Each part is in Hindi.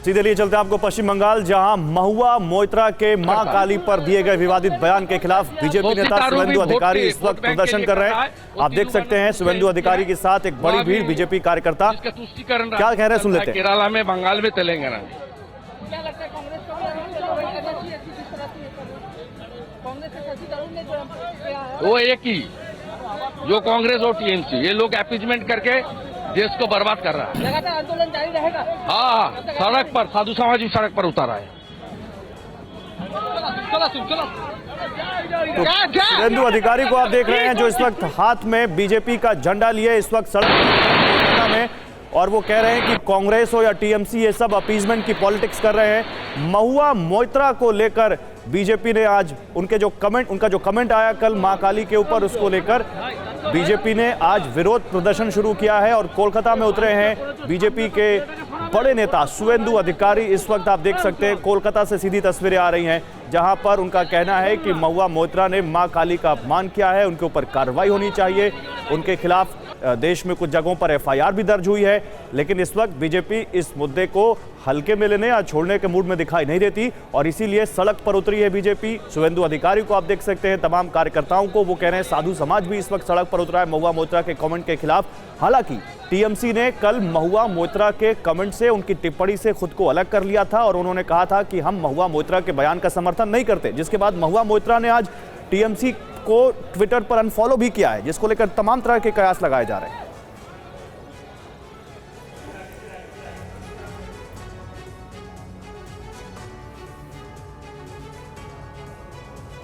सीधे लिए चलते हैं आपको पश्चिम बंगाल, जहां महुआ मोइत्रा के मां काली पर दिए गए विवादित बयान के खिलाफ बीजेपी नेता शुभेंदु अधिकारी इस वक्त प्रदर्शन कर रहे हैं। आप देख सकते हैं शुभेंदु अधिकारी के साथ एक बड़ी भीड़ बीजेपी कार्यकर्ता। क्या कह रहे हैं सुन लेते हैं। केरला में, बंगाल में, तेलंगाना में क्या लगता है कांग्रेस को वो एक ही, जो कांग्रेस और टीएमसी, ये लोग अपीजमेंट करके देश को बर्बाद कर रहा है। लगातार आंदोलन जारी रहेगा। हाँ, सड़क पर साधु समाज भी सड़क पर उतारा है। शुभेंदु अधिकारी को आप देख रहे हैं जो इस वक्त हाथ में बीजेपी का झंडा लिए इस वक्त सड़क में, और वो कह रहे हैं कि कांग्रेस हो या टीएमसी ये सब अपीजमेंट की पॉलिटिक्स कर रहे हैं। महुआ मोइत्रा को लेकर बीजेपी ने आज उनका जो कमेंट आया कल मां काली के ऊपर, उसको लेकर बीजेपी ने आज विरोध प्रदर्शन शुरू किया है और कोलकाता में उतरे हैं बीजेपी के बड़े नेता शुभेंदु अधिकारी। इस वक्त आप देख सकते हैं कोलकाता से सीधी तस्वीरें आ रही हैं जहां पर उनका कहना है कि महुआ मोइत्रा ने मां काली का अपमान किया है, उनके ऊपर कार्रवाई होनी चाहिए। उनके खिलाफ देश में कुछ जगहों पर एफआईआर भी दर्ज हुई है, लेकिन इस वक्त बीजेपी इस मुद्दे को हल्के में लेने या छोड़ने के मूड में दिखाई नहीं देती और इसीलिए सड़क पर उतरी है बीजेपी। शुभेंदु अधिकारी को आप देख सकते हैं, तमाम कार्यकर्ताओं को, वो कह रहे हैं साधु समाज भी इस वक्त सड़क पर उतरा है महुआ मोइत्रा के कमेंट के खिलाफ। हालांकि टीएमसी ने कल महुआ मोइत्रा के कमेंट से, उनकी टिप्पणी से खुद को अलग कर लिया था और उन्होंने कहा था कि हम महुआ मोइत्रा के बयान का समर्थन नहीं करते, जिसके बाद महुआ मोइत्रा ने आज टीएमसी को ट्विटर पर अनफॉलो भी किया है, जिसको लेकर तमाम तरह के कयास लगाए जा रहे हैं।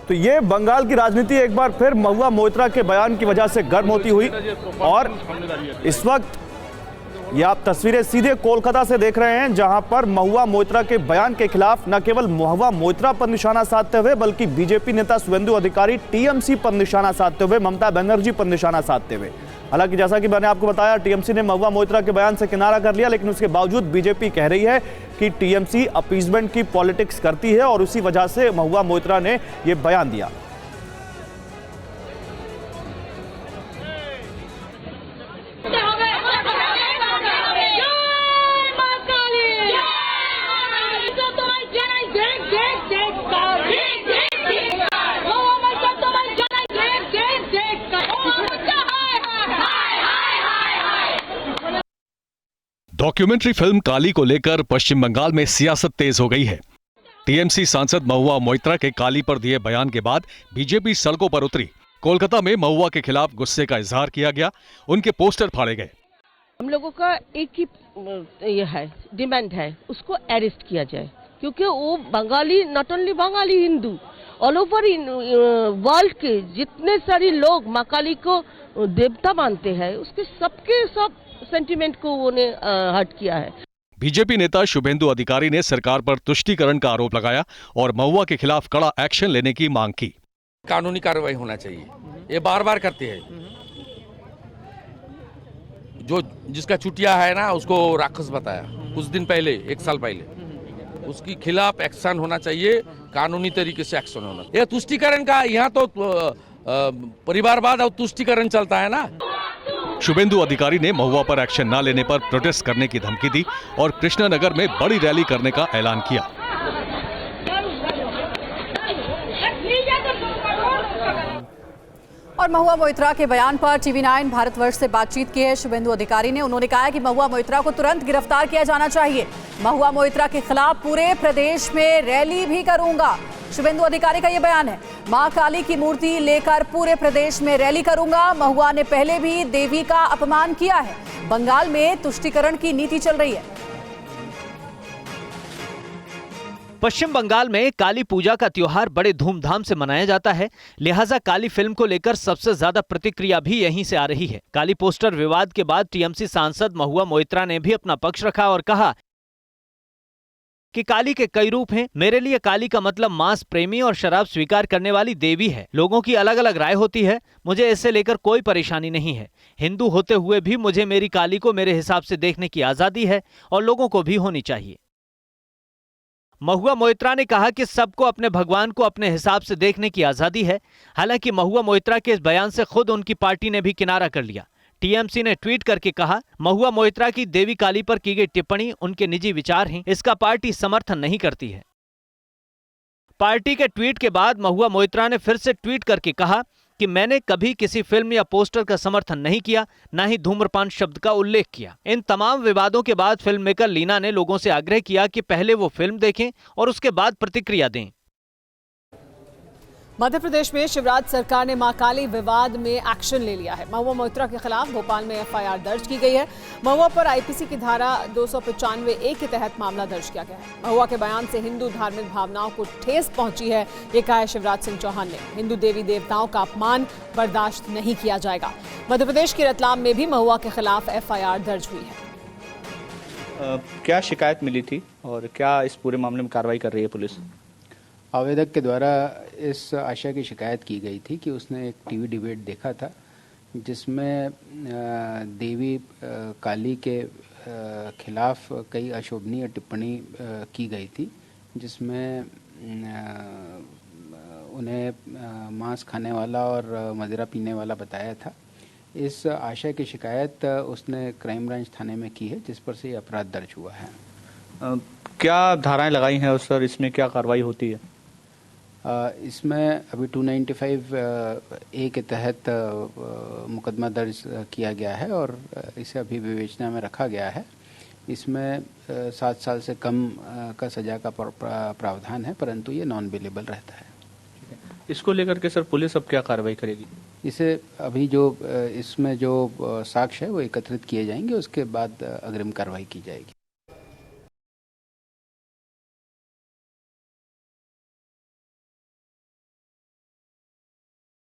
तो ये बंगाल की राजनीति एक बार फिर महुआ मोइत्रा के बयान की वजह से गर्म होती हुई, और इस वक्त ये आप तस्वीरें सीधे कोलकाता से देख रहे हैं जहां पर महुआ मोइत्रा के बयान के खिलाफ न केवल महुआ मोइत्रा पर निशाना साधते हुए बल्कि बीजेपी नेता शुभेंदु अधिकारी टीएमसी पर निशाना साधते हुए, ममता बनर्जी पर निशाना साधते हुए। हालांकि जैसा कि मैंने आपको बताया, टीएमसी ने महुआ मोइत्रा के बयान से किनारा कर लिया, लेकिन उसके बावजूद बीजेपी कह रही है कि टीएमसी अपीजमेंट की पॉलिटिक्स करती है और उसी वजह से महुआ मोइत्रा ने यह बयान दिया। डॉक्यूमेंट्री फिल्म काली को लेकर पश्चिम बंगाल में सियासत तेज हो गई है। टीएमसी सांसद महुआ मोइत्रा के काली पर दिए बयान के बाद बीजेपी सड़कों पर उतरी। कोलकाता में महुआ के खिलाफ गुस्से का इजहार किया गया, उनके पोस्टर फाड़े गए। हम लोगों का एक ही ये है, डिमांड है, उसको अरेस्ट किया जाए, क्योंकि वो Bengali, not only Bengali, Hindu, all over world के जितने सारे लोग मां काली को देवता मानते हैं, उसके सबके सब सेंटिमेंट को उन्हें हर्ट किया है। बीजेपी नेता शुभेंदु अधिकारी ने सरकार पर तुष्टीकरण का आरोप लगाया और महुआ के खिलाफ कड़ा एक्शन लेने की मांग की। कानूनी कार्रवाई होना चाहिए, ये बार बार करते हैं। जो जिसका चुटिया है ना, उसको राक्षस बताया कुछ दिन पहले, 1 साल पहले, उसके खिलाफ एक्शन होना चाहिए, कानूनी तरीके से एक्शन होना। ये तुष्टीकरण का, यहाँ तो परिवारवाद और तुष्टीकरण चलता है ना। शुभेंदु अधिकारी ने महुआ पर एक्शन न लेने पर प्रोटेस्ट करने की धमकी दी और कृष्णानगर में बड़ी रैली करने का ऐलान किया। और महुआ मोइत्रा के बयान पर TV9 भारतवर्ष से बातचीत की है शुभेंदु अधिकारी ने। उन्होंने कहा है कि महुआ मोइत्रा को तुरंत गिरफ्तार किया जाना चाहिए। महुआ मोइत्रा के खिलाफ पूरे प्रदेश में रैली भी करूंगा, शुभेंदु अधिकारी का यह बयान है। मां काली की मूर्ति लेकर पूरे प्रदेश में रैली करूंगा। महुआ ने पहले भी देवी का अपमान किया है। बंगाल में तुष्टीकरण की नीति चल रही है। पश्चिम बंगाल में काली पूजा का त्योहार बड़े धूमधाम से मनाया जाता है, लिहाजा काली फिल्म को लेकर सबसे ज्यादा प्रतिक्रिया भी यहीं से आ रही है। काली पोस्टर विवाद के बाद टीएमसी सांसद महुआ मोइत्रा ने भी अपना पक्ष रखा और कहा कि काली के कई रूप हैं। मेरे लिए काली का मतलब मांस प्रेमी और शराब स्वीकार करने वाली देवी है। लोगों की अलग अलग राय होती है, मुझे इससे लेकर कोई परेशानी नहीं है। हिंदू होते हुए भी मुझे मेरी काली को मेरे हिसाब से देखने की आजादी है और लोगों को भी होनी चाहिए। महुआ मोइत्रा ने कहा कि सबको अपने भगवान को अपने हिसाब से देखने की आजादी है। हालांकि महुआ मोइत्रा के इस बयान से खुद उनकी पार्टी ने भी किनारा कर लिया। टीएमसी ने ट्वीट करके कहा, महुआ मोइत्रा की देवी काली पर की गई टिप्पणी उनके निजी विचार हैं, इसका पार्टी समर्थन नहीं करती है। पार्टी के ट्वीट के बाद महुआ मोइत्रा ने फिर से ट्वीट करके कहा कि मैंने कभी किसी फिल्म या पोस्टर का समर्थन नहीं किया, न ही धूम्रपान शब्द का उल्लेख किया। इन तमाम विवादों के बाद फिल्म मेकर लीना ने लोगों से आग्रह किया कि पहले वो फिल्म देखें और उसके बाद प्रतिक्रिया दें। मध्य प्रदेश में शिवराज सरकार ने मां काली विवाद में एक्शन ले लिया है। महुआ मोइत्रा के खिलाफ भोपाल में एफआईआर दर्ज की गई है। महुआ पर आईपीसी की धारा 295A के तहत मामला दर्ज किया गया है। महुआ के बयान से हिंदू धार्मिक भावनाओं को ठेस पहुंची है, ये कहा है शिवराज सिंह चौहान ने। हिंदू देवी देवताओं का अपमान बर्दाश्त नहीं किया जाएगा। मध्य प्रदेश के रतलाम में भी महुआ के खिलाफ एफआईआर दर्ज हुई है। क्या शिकायत मिली थी और क्या इस पूरे मामले में कार्रवाई कर रही है पुलिस? आवेदक के द्वारा इस आशय की शिकायत की गई थी कि उसने एक टीवी डिबेट देखा था जिसमें देवी काली के खिलाफ कई अशोभनीय टिप्पणी की गई थी, जिसमें उन्हें मांस खाने वाला और मदिरा पीने वाला बताया था। इस आशय की शिकायत उसने क्राइम ब्रांच थाने में की है, जिस पर से ये अपराध दर्ज हुआ है। क्या धाराएं लगाई हैं उस पर, इसमें क्या कार्रवाई होती है? इसमें अभी 295A के तहत मुकदमा दर्ज किया गया है और इसे अभी विवेचना में रखा गया है। इसमें 7 साल से कम का सजा का प्रावधान है, परंतु ये नॉन बेलेबल रहता है। इसको लेकर के सर पुलिस अब क्या कार्रवाई करेगी? इसे अभी जो इसमें जो साक्ष्य है वो एकत्रित किए जाएंगे, उसके बाद अग्रिम कार्रवाई की जाएगी।